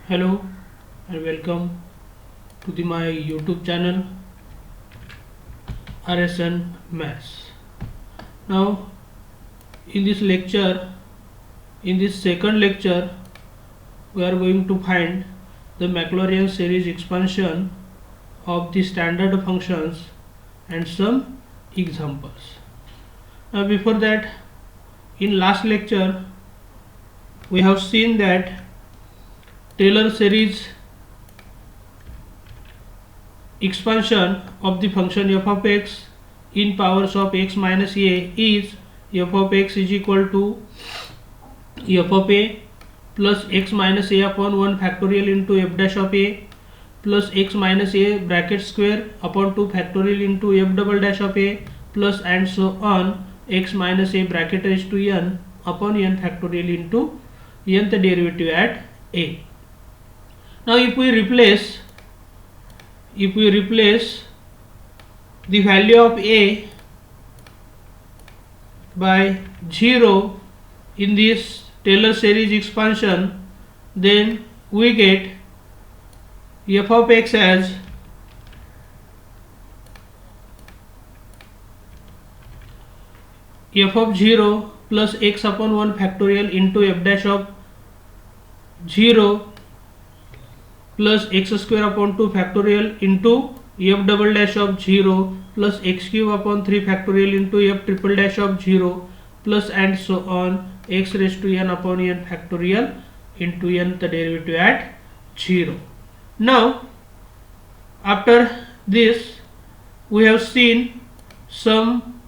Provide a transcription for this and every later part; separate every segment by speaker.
Speaker 1: Hello and welcome to my YouTube channel RSN Maths. Now in this lecture, in this second lecture, we are going to find the Maclaurin series expansion of the standard functions and some examples. Now before that, in last lecture we have seen that Taylor series expansion of the function f of x in powers of x minus a is f of x is equal to f of a plus x minus a upon 1 factorial into f dash of a plus x minus a bracket square upon 2 factorial into f double dash of a plus and so on x minus a bracket raised to n upon n factorial into nth derivative at a. Now if we replace the value of a by 0 in this Taylor series expansion, then we get f of x as f of 0 plus x upon 1 factorial into f dash of 0 plus x square upon 2 factorial into f double dash of 0 plus x cube upon 3 factorial into f triple dash of 0 plus and so on x raised to n upon n factorial into nth derivative at 0. Now after this we have seen some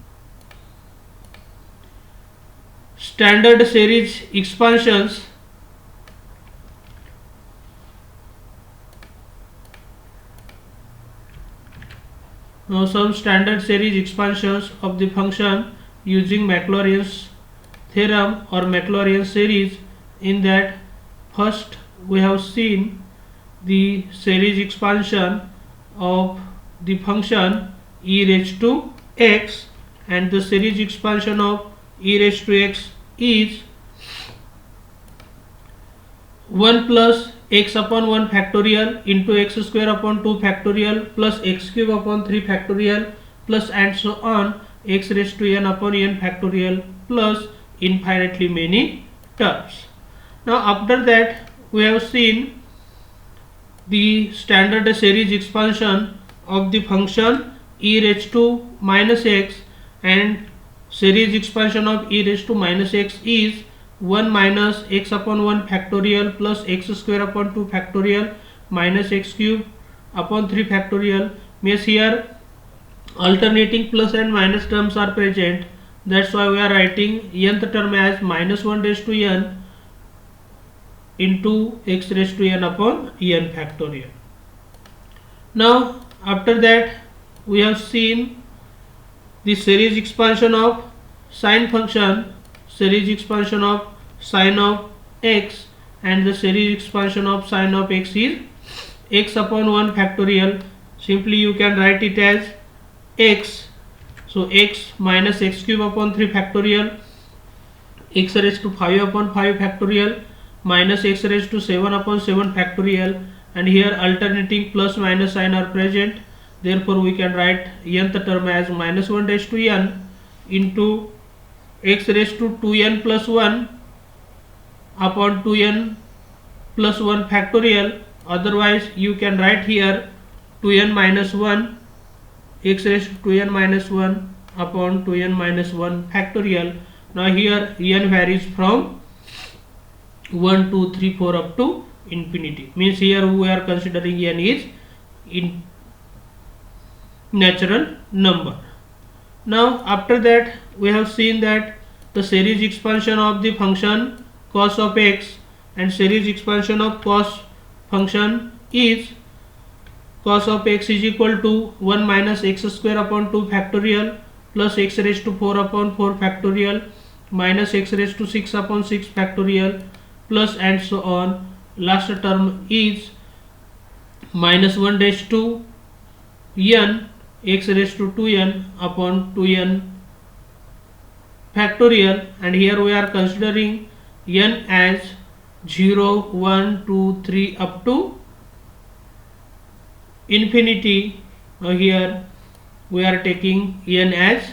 Speaker 1: standard series expansions of the function using Maclaurin's theorem or Maclaurin series. In that, first we have seen the series expansion of the function e raised to x, and the series expansion of e raised to x is 1 plus x upon 1 factorial into x square upon 2 factorial plus x cube upon 3 factorial plus and so on x raised to n upon n factorial plus infinitely many terms. Now after that we have seen the standard series expansion of the function e raised to minus x, and series expansion of e raised to minus x is 1 minus x upon 1 factorial plus x square upon 2 factorial minus x cube upon 3 factorial. Means here alternating plus and minus terms are present, that's why we are writing nth term as minus 1 raised to n into x raised to n upon n factorial. Now after that we have seen the series expansion of sine function, series expansion of sine of x, and the series expansion of sine of x is x upon 1 factorial. Simply you can write it as x, so x minus x cube upon 3 factorial, x raised to 5 upon 5 factorial minus x raised to 7 upon 7 factorial, and here alternating plus minus sign are present, therefore we can write nth term as minus 1 raised to n into x raised to 2n plus 1 upon 2n plus 1 factorial. Otherwise you can write here 2n minus 1 x raised to 2n minus 1 upon 2n minus 1 factorial. Now here n varies from 1, 2, 3, 4 up to infinity, means here we are considering n is in natural number. Now after that we have seen that the series expansion of the function cos of x and series expansion of cos function is cos of x is equal to 1 minus x square upon 2 factorial plus x raised to 4 upon 4 factorial minus x raised to 6 upon 6 factorial plus and so on. Last term is minus 1 raised to n x raised to 2n upon 2n factorial, and here we are considering n as 0, 1, 2, 3 up to infinity. Now here we are taking n as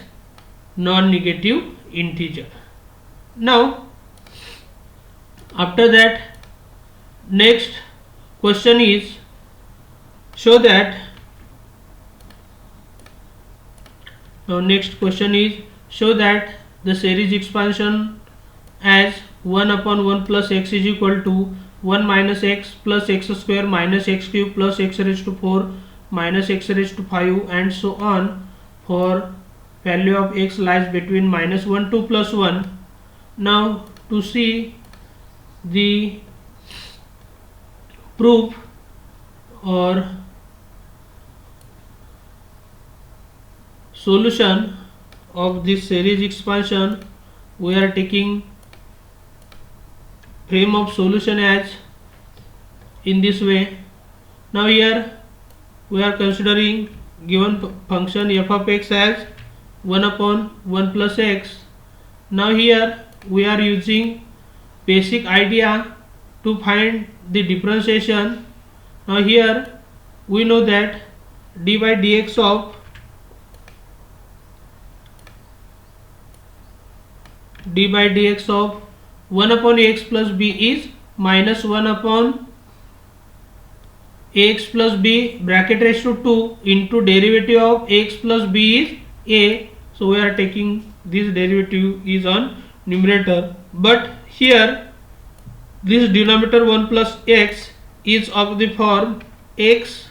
Speaker 1: non-negative integer. Now after that, next question is show that the series expansion as 1 upon 1 plus x is equal to 1 minus x plus x square minus x cube plus x raised to 4 minus x raised to 5 and so on for value of x lies between minus 1 to plus 1. Now to see the proof or solution of this series expansion, we are taking frame of solution as in this way. Now here we are considering given function f of x as 1 upon 1 plus x. Now here we are using basic idea to find the differentiation. Now here we know that d by dx of 1 upon ax plus b is minus 1 upon ax plus b bracket raised to 2 into derivative of ax plus b is a. So we are taking this derivative is on numerator, but here this denominator 1 plus x is of the form x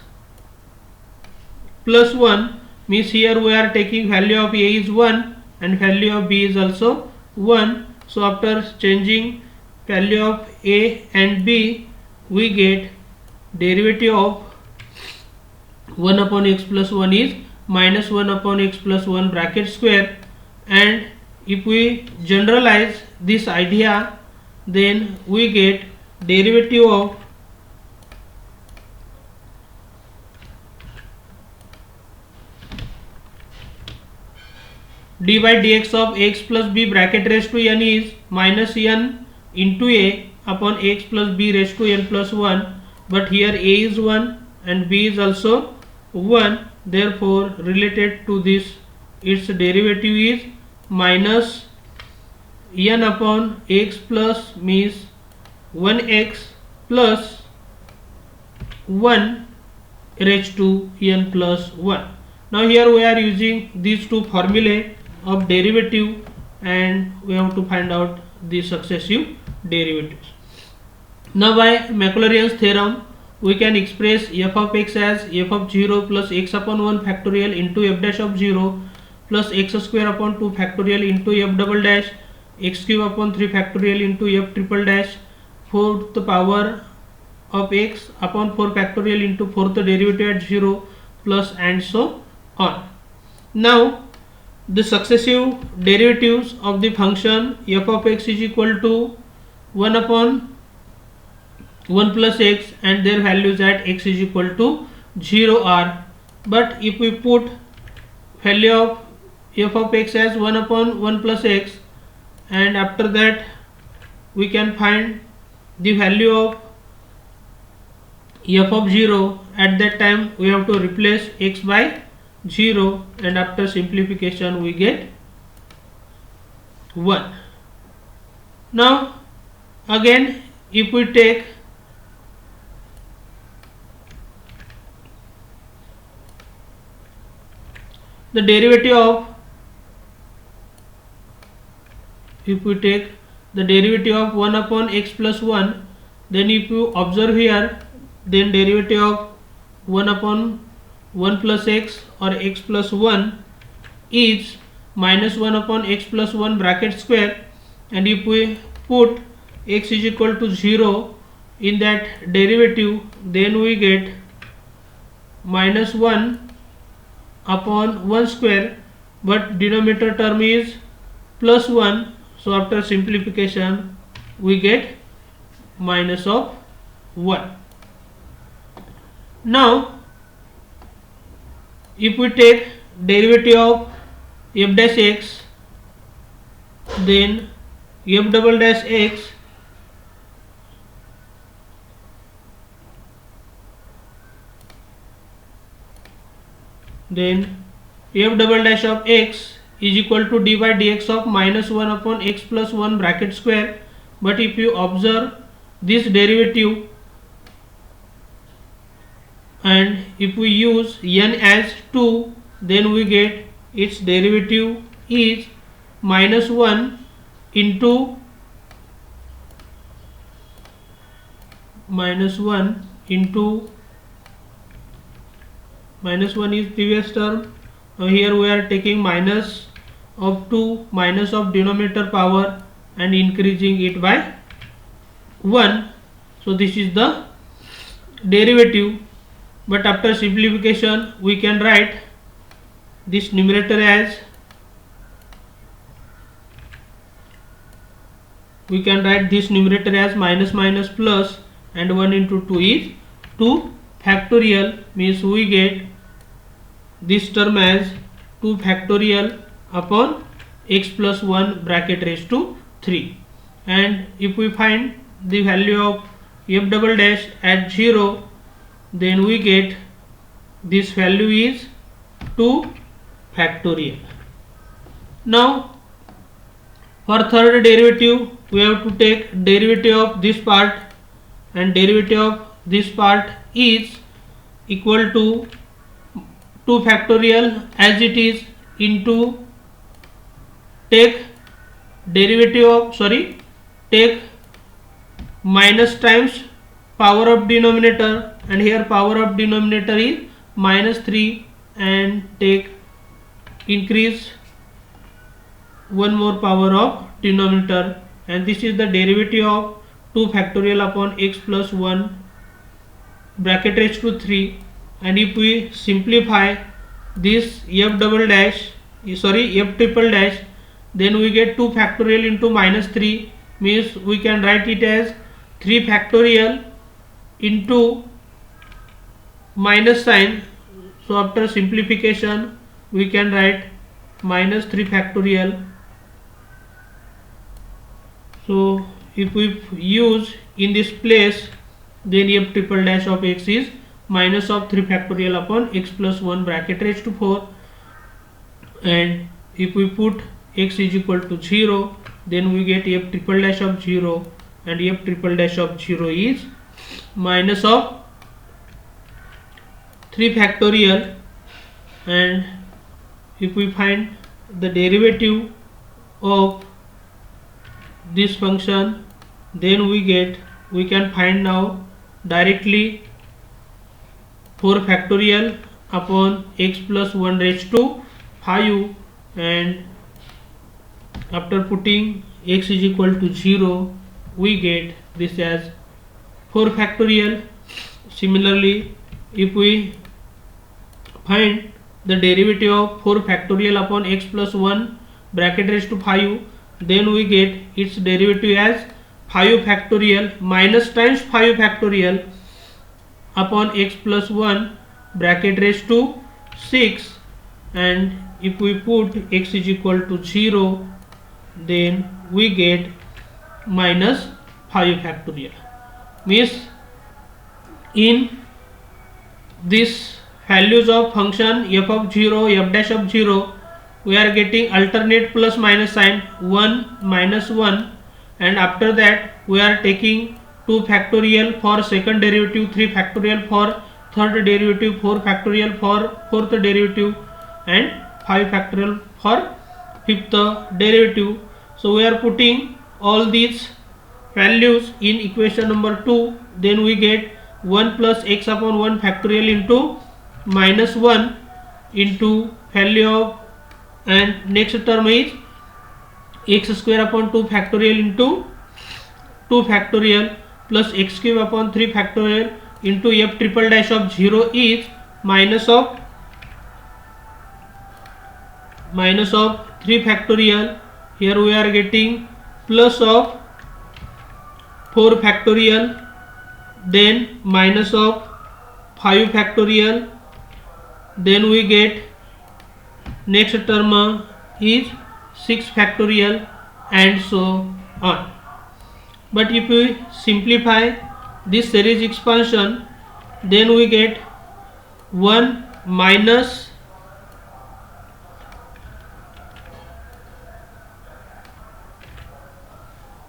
Speaker 1: plus 1, means here we are taking value of a is 1 and value of b is also 1. So after changing value of a and b, we get derivative of 1 upon x plus 1 is minus 1 upon x plus 1 bracket square, and if we generalize this idea, then we get derivative of d by dx of x plus b bracket raised to n is minus n into a upon x plus b raised to n plus 1, but here a is 1 and b is also 1, therefore related to this its derivative is minus n upon x plus means 1x plus 1 raised to n plus 1. Now here we are using these two formulae of derivative and we have to find out the successive derivatives. Now by Maclaurin's theorem, we can express f of x as f of 0 plus x upon 1 factorial into f dash of 0 plus x square upon 2 factorial into f double dash x cube upon 3 factorial into f triple dash 4th power of x upon 4 factorial into 4th derivative at 0 plus and so on. Now the successive derivatives of the function f of x is equal to 1 upon 1 plus x and their values at x is equal to 0 are, but if we put value of f of x as 1 upon 1 plus x and after that we can find the value of f of 0, at that time we have to replace x by 0 and after simplification we get 1. Now again if we take the derivative of the derivative of 1 upon x plus 1, then if you observe here, then derivative of 1 upon 1 plus x or x plus 1 is minus 1 upon x plus 1 bracket square, and if we put x is equal to 0 in that derivative, then we get minus 1 upon 1 square, but denominator term is plus 1, so after simplification we get minus of 1. Now if we take derivative of f dash x, then f double dash x then f double dash of x is equal to d by dx of minus 1 upon x plus 1 bracket square. But if you observe this derivative and if we use n as 2, then we get its derivative is minus 1 into minus 1 is previous term. Now here we are taking minus of 2, minus of denominator power and increasing it by 1. So this is the derivative. But after simplification we can write this numerator as minus minus plus, and 1 into 2 is 2 factorial, means we get this term as 2 factorial upon x plus 1 bracket raised to 3. And if we find the value of f double dash at 0, then we get this value is 2 factorial. Now for third derivative we have to take derivative of this part, and derivative of this part is equal to 2 factorial as it is into take minus times power of denominator, and here power of denominator is minus 3, and take increase one more power of denominator, and this is the derivative of 2 factorial upon x plus 1 bracket raised to 3. And if we simplify this f triple dash, then we get 2 factorial into minus 3, means we can write it as 3 factorial into minus sign. So after simplification we can write minus 3 factorial. So if we use in this place, then f triple dash of x is minus of 3 factorial upon x plus 1 bracket raised to 4, and if we put x is equal to 0, then we get f triple dash of 0, and f triple dash of 0 is minus of 3 factorial. And if we find the derivative of this function, then we can find now directly 4 factorial upon x plus 1 raised to 5, and after putting x is equal to 0 we get this as 4 factorial. Similarly, if we find the derivative of 4 factorial upon x plus 1 bracket raised to 5, then we get its derivative as 5 factorial minus times 5 factorial upon x plus 1 bracket raised to 6, and if we put x is equal to 0, then we get minus 5 factorial, means in this values of function f of 0, f dash of 0, we are getting alternate plus minus sign 1 minus 1, and after that we are taking 2 factorial for second derivative, 3 factorial for third derivative, 4 factorial for fourth derivative, and 5 factorial for fifth derivative. So we are putting all these values in equation number 2, then we get 1 plus x upon 1 factorial into minus 1 into value of, and next term is x square upon 2 factorial into 2 factorial plus x cube upon 3 factorial into f triple dash of 0 is minus of 3 factorial. Here we are getting plus of 4 factorial, then minus of 5 factorial, then we get next term is 6 factorial, and so on. But if we simplify this series expansion, then we get 1 minus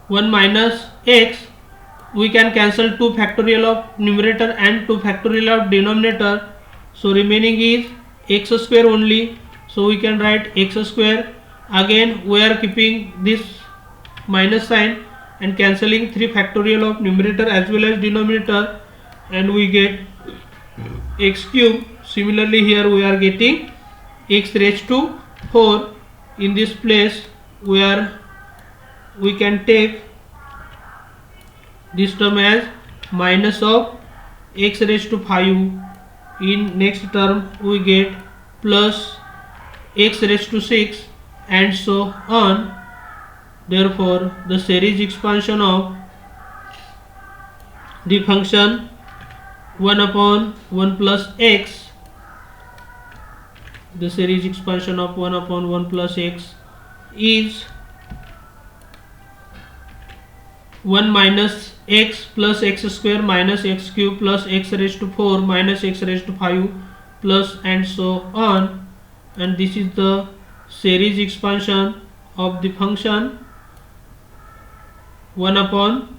Speaker 1: 1 minus x, we can cancel 2 factorial of numerator and 2 factorial of denominator, so remaining is x square only. So we can write x square. Again we are keeping this minus sign and cancelling 3 factorial of numerator as well as denominator, and we get x cube. Similarly here we are getting x raised to 4. In this place where we can take this term as minus of x raised to 5. In next term we get plus x raised to 6 and so on. Therefore the series expansion of the function 1 upon 1 plus x, the series expansion of 1 upon 1 plus x is 1 minus x plus x square minus x cube plus x raised to 4 minus x raised to 5 plus and so on, and this is the series expansion of the function 1 upon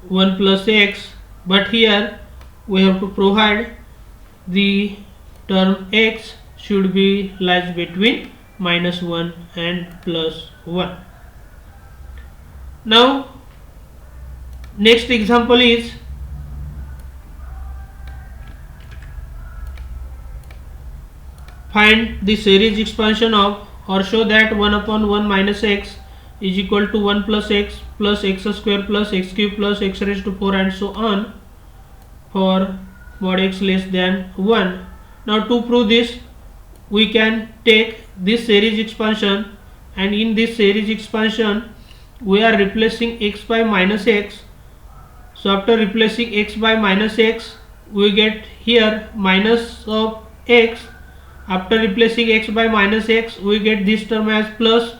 Speaker 1: 1 plus x. But here we have to provide the term x should be lies between minus 1 and plus 1. Now next example is find the series expansion of, or show that 1 upon 1 minus x is equal to 1 plus x square plus x cube plus x raised to 4 and so on for mod x less than 1. Now to prove this, we can take this series expansion, and in this series expansion we are replacing x by minus x. So after replacing x by minus x, we get here minus of x. After replacing x by minus x, we get this term as plus.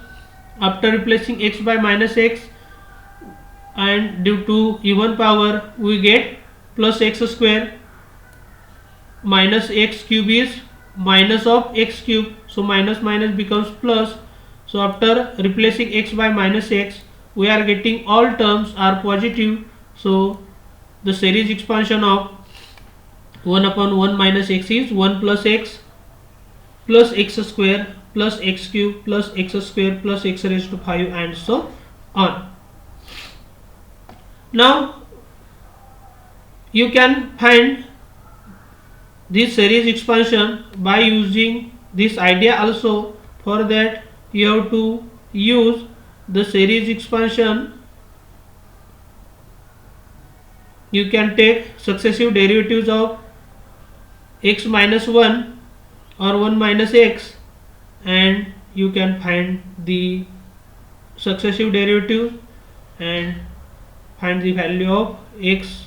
Speaker 1: After replacing x by minus x, and due to even power, we get plus x square minus x cube is minus of x cube, so minus minus becomes plus. So after replacing x by minus x, we are getting all terms are positive. So the series expansion of 1 upon 1 minus x is 1 plus x square plus x cube plus x square plus x raised to 5 and so on. Now you can find this series expansion by using this idea also. For that you have to use the series expansion. You can take successive derivatives of x minus 1 or 1 minus x, and you can find the successive derivative and find the value of x,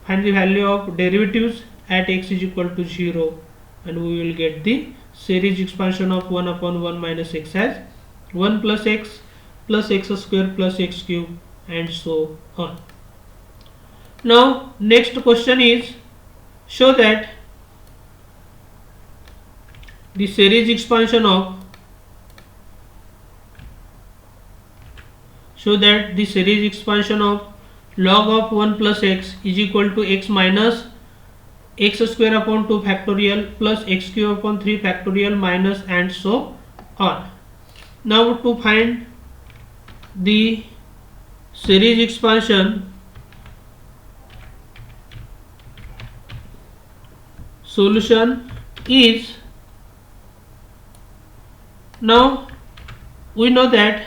Speaker 1: find the value of derivatives at x is equal to 0, and we will get the series expansion of 1 upon 1 minus x as 1 plus x square plus x cube and so on. Now next question is show that the series expansion of log of 1 plus x is equal to x minus x square upon 2 factorial plus x cube upon 3 factorial minus and so on. Now to find the series expansion, solution is, now we know that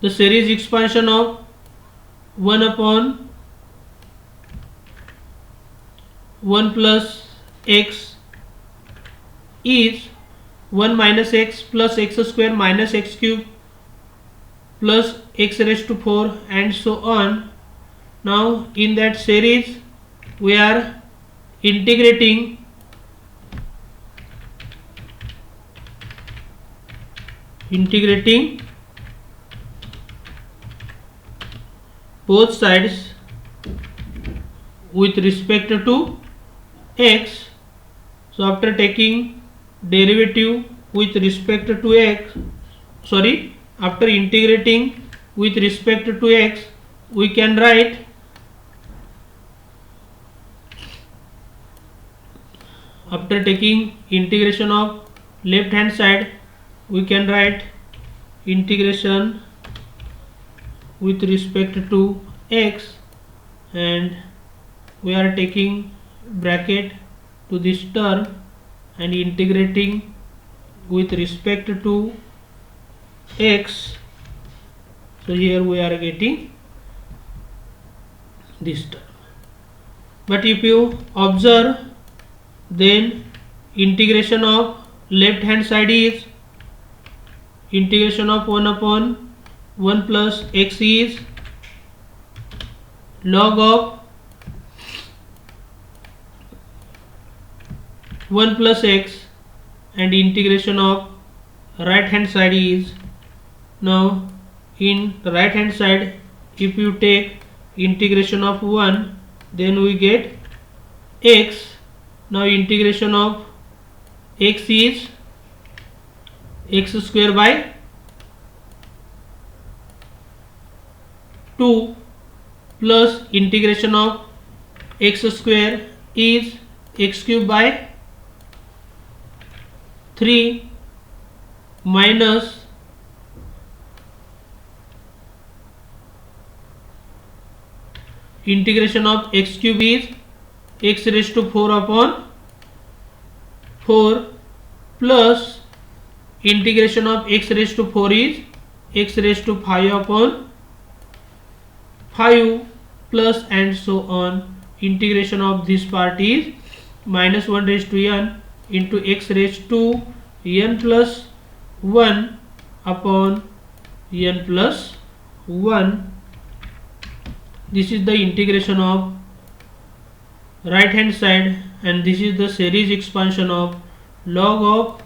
Speaker 1: the series expansion of 1 upon 1 plus x is 1 minus x plus x square minus x cube plus x raised to 4 and so on. Now in that series we are integrating both sides with respect to x. So after taking derivative with respect to x, after integrating with respect to x, we can write after taking integration of left hand side, we can write integration with respect to x, and we are taking bracket to this term and integrating with respect to x. So here we are getting this term. But if you observe, then integration of left hand side is integration of 1 upon 1 plus x is log of 1 plus x, and integration of right hand side is, now in the right hand side if you take integration of 1, then we get x. Now integration of x is x square by 2 plus integration of x square is x cube by 3 minus integration of x cube is x raised to 4 upon 4 plus integration of x raised to 4 is x raised to 5 upon 5 plus and so on. Integration of this part is minus 1 raised to n into x raised to n plus 1 upon n plus 1. This is the integration of right hand side, and this is the series expansion of log of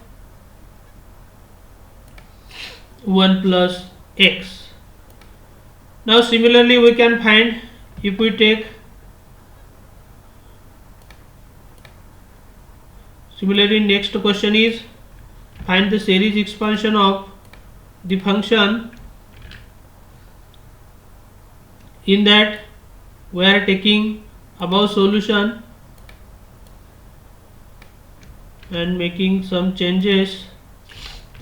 Speaker 1: 1 plus x. Now similarly we can find, if we take similarly next question is find the series expansion of the function. In that we are taking above solution and making some changes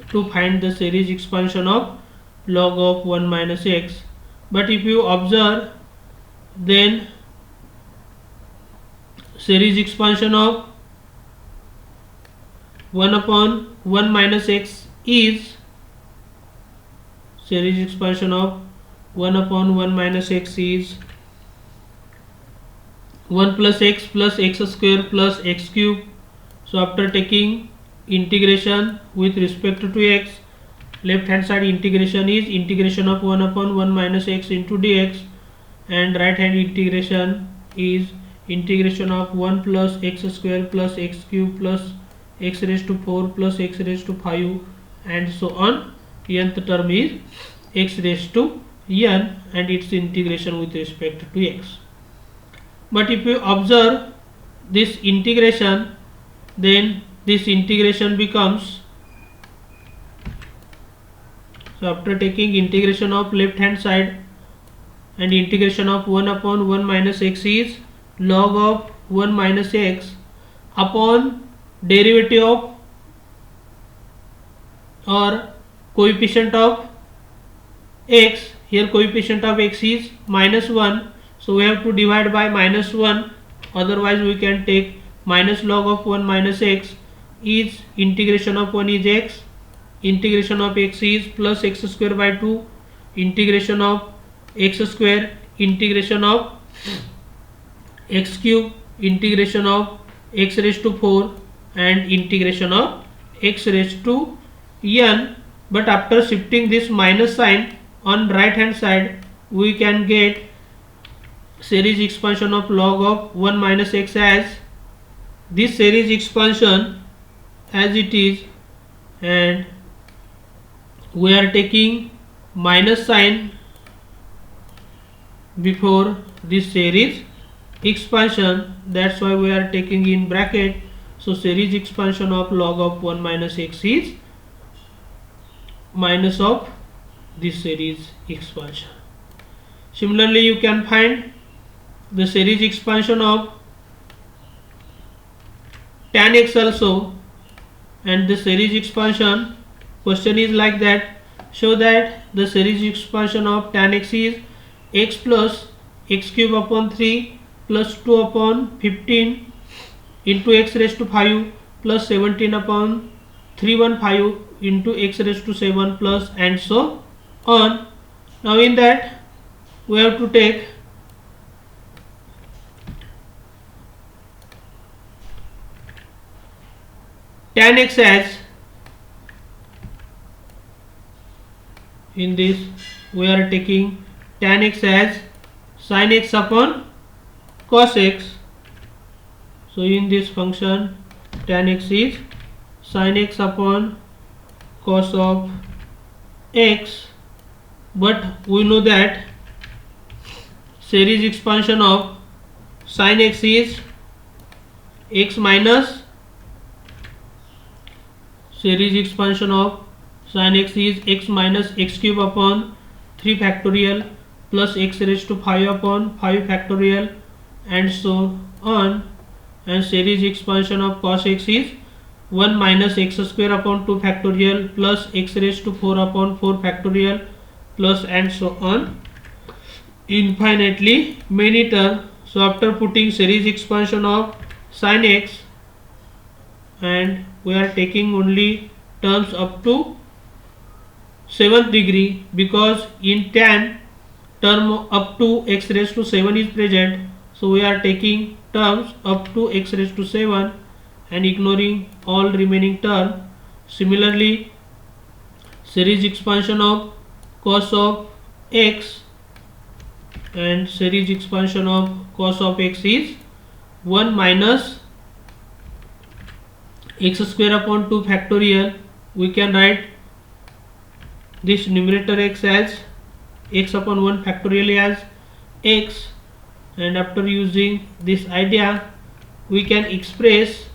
Speaker 1: to find the series expansion of log of 1 minus x. But if you observe, then series expansion of 1 upon 1 minus x is series expansion of 1 upon 1 minus x is 1 plus x square plus x cube. So after taking integration with respect to x, left hand side integration is integration of 1 upon 1 minus x into dx, and right hand integration is integration of 1 plus x square plus x cube plus x raised to 4 plus x raised to 5 and so on. Nth term is x raised to n and its integration with respect to x. But if you observe this integration, then this integration becomes, so after taking integration of left hand side and integration of 1 upon 1 minus x is log of 1 minus x upon derivative of or coefficient of x. Here coefficient of x is minus 1, so we have to divide by minus 1, otherwise we can take minus log of 1 minus x is integration of 1 is x, integration of x is plus x square by 2, integration of x square, integration of x cube, integration of x raised to 4 and integration of x raised to n. But after shifting this minus sign on right hand side, we can get series expansion of log of 1 minus x as this series expansion as it is, and we are taking minus sign before this series expansion, that's why we are taking in bracket. So series expansion of log of 1 minus x is minus of this series expansion. Similarly, you can find the series expansion of tan x also, and the series expansion question is like that. Show that the series expansion of tan x is x plus x cube upon 3 plus 2 upon 15 into x raised to 5 plus 17 upon 315 into x raised to 7 plus and so on. Now in that we have to take tan x as, in this we are taking tan x as sin x upon cos x. So in this function tan x is sin x upon cos of x, but we know that series expansion of sin x is x minus, series expansion of sin x is x minus x cube upon 3 factorial plus x raised to 5 upon 5 factorial and so on, and series expansion of cos x is 1 minus x square upon 2 factorial plus x raised to 4 upon 4 factorial plus and so on, infinitely many terms. So after putting series expansion of sin x, and we are taking only terms up to 7th degree, because in tan term up to x raised to 7 is present, so we are taking terms up to x raised to 7 and ignoring all remaining term. Similarly, series expansion of cos of x, and series expansion of cos of x is 1 minus x square upon 2 factorial. We can write this numerator x as x upon 1 factorial as x, and after using this idea we can express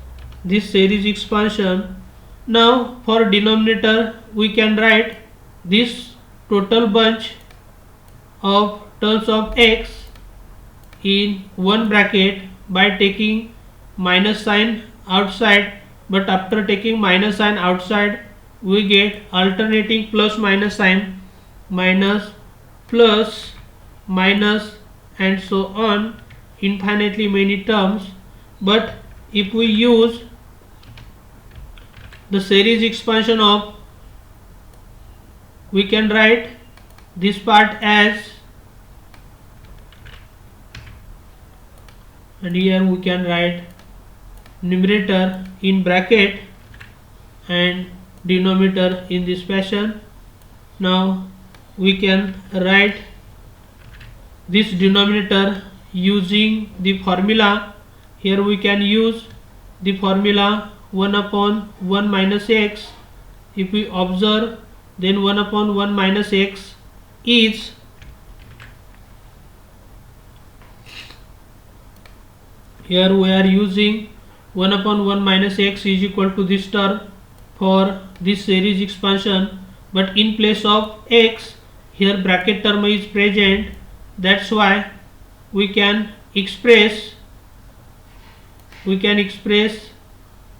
Speaker 1: this series expansion. Now for denominator we can write this total bunch of terms of x in one bracket by taking minus sign outside, but after taking minus sign outside we get alternating plus minus sign, minus plus minus and so on, infinitely many terms. But if we use the series expansion of, we can write this part as, and here we can write numerator in bracket and denominator in this fashion. Now we can write this denominator using the formula. Here we can use the formula 1 upon 1 minus x. If we observe, then 1 upon 1 minus x is here we are using 1 upon 1 minus x is equal to this term for this series expansion, but in place of x here bracket term is present. That's why we can express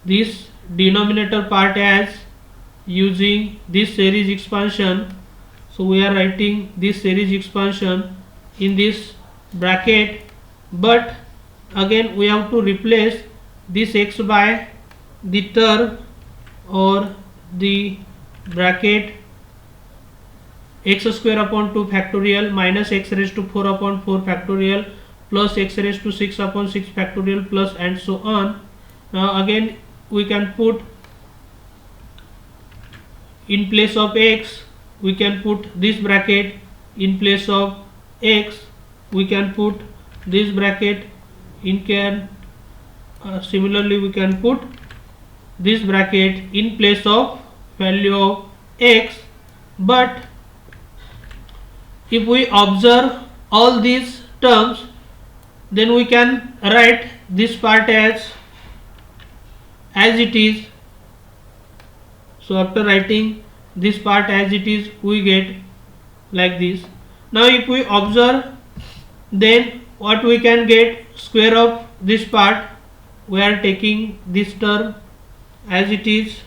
Speaker 1: this denominator part as using this series expansion. So we are writing this series expansion in this bracket, but again we have to replace this x by the term or the bracket x square upon 2 factorial minus x raised to 4 upon 4 factorial plus x raised to 6 upon 6 factorial plus and so on. Now again we can put in place of x, we can put this bracket, in place of x we can put this bracket, similarly we can put this bracket in place of value of x. But if we observe all these terms, then we can write this part as as it is. So after writing this part as it is, we get like this. Now if we observe, then what we can get, square of this part, we are taking this term as it is,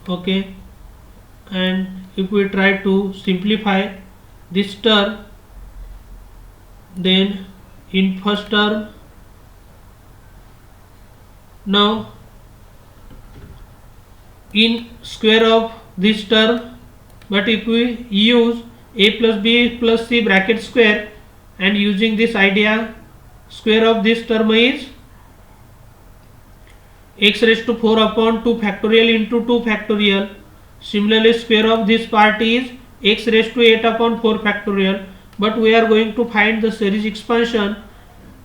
Speaker 1: okay, and if we try to simplify this term, then in first term, now in square of this term, but if we use a plus b plus c bracket square, and using this idea, square of this term is x raised to 4 upon 2 factorial into 2 factorial. Similarly, square of this part is x raised to 8 upon 4 factorial, but we are going to find the series expansion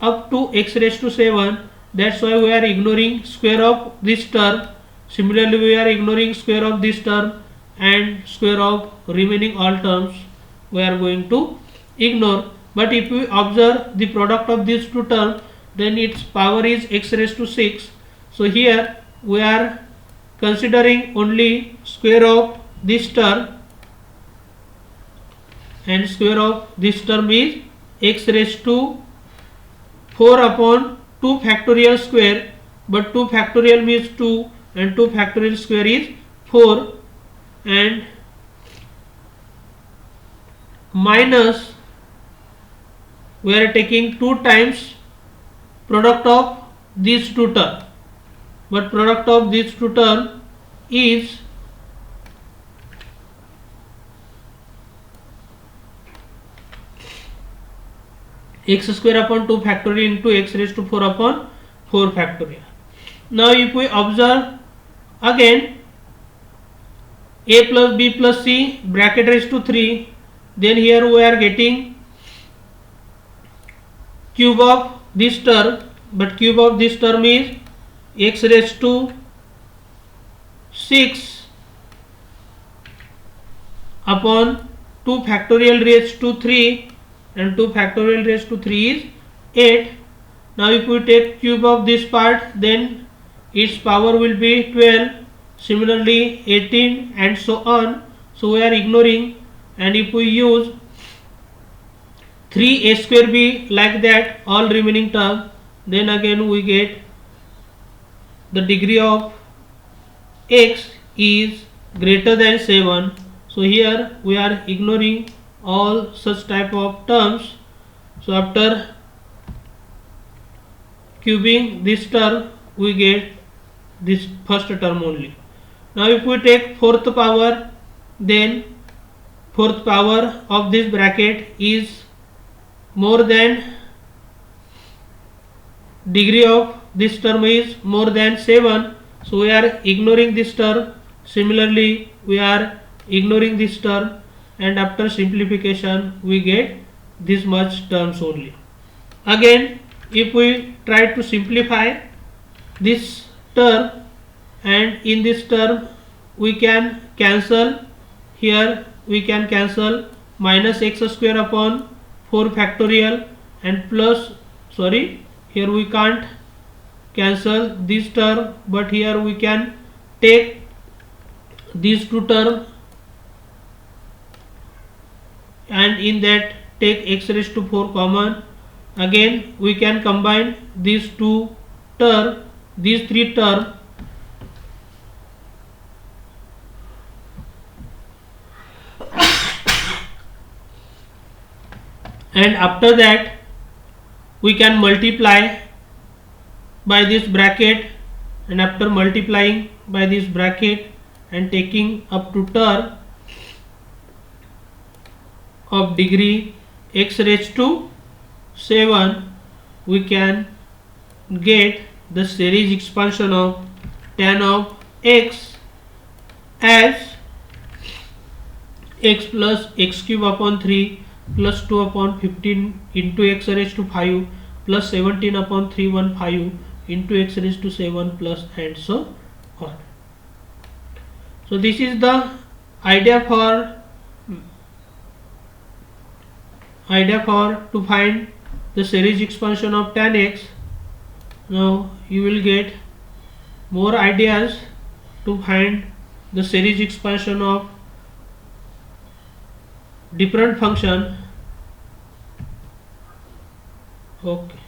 Speaker 1: up to x raised to 7. That's why we are ignoring square of this term. Similarly, we are ignoring square of this term, and square of remaining all terms we are going to ignore. But if we observe the product of these two terms, then its power is x raised to 6. So here we are considering only square of this term, and square of this term is x raised to 4 upon 2 factorial square, but 2 factorial means 2 and 2 factorial square is 4, and minus, we are taking 2 times product of these two terms, but product of these two terms is x square upon 2 factorial into x raised to 4 upon 4 factorial. Now if we observe again, a plus b plus c bracket raised to 3, then here we are getting cube of this term, but cube of this term is x raised to 6 upon 2 factorial raised to 3, and 2 factorial raised to 3 is 8. Now if we take cube of this part, then its power will be 12, similarly 18, and so on. So we are ignoring, and if we use 3a square b like that, all remaining terms, then again we get the degree of x is greater than 7. So here we are ignoring all such type of terms. So after cubing this term, we get this first term only. Now if we take fourth power, then fourth power of this bracket is more than, degree of this term is more than 7. So we are ignoring this term. Similarly, we are ignoring this term, and after simplification we get this much terms only. Again, if we try to simplify this term, and in this term we can cancel, here we can cancel minus x square upon 4 factorial and plus, sorry, here we can't cancel this term, but here we can take these two terms, and in that take x raised to 4 common. Again we can combine these two terms, these three terms, and after that we can multiply by this bracket, and after multiplying by this bracket and taking up to term of degree x raised to 7, we can get the series expansion of tan of x as x plus x cube upon 3 plus 2 upon 15 into x raised to 5 plus 17 upon 315 into x raised to 7 plus, and so on. So this is the idea for to find the series expansion of tan x. Now you will get more ideas to find the series expansion of different function. Okay.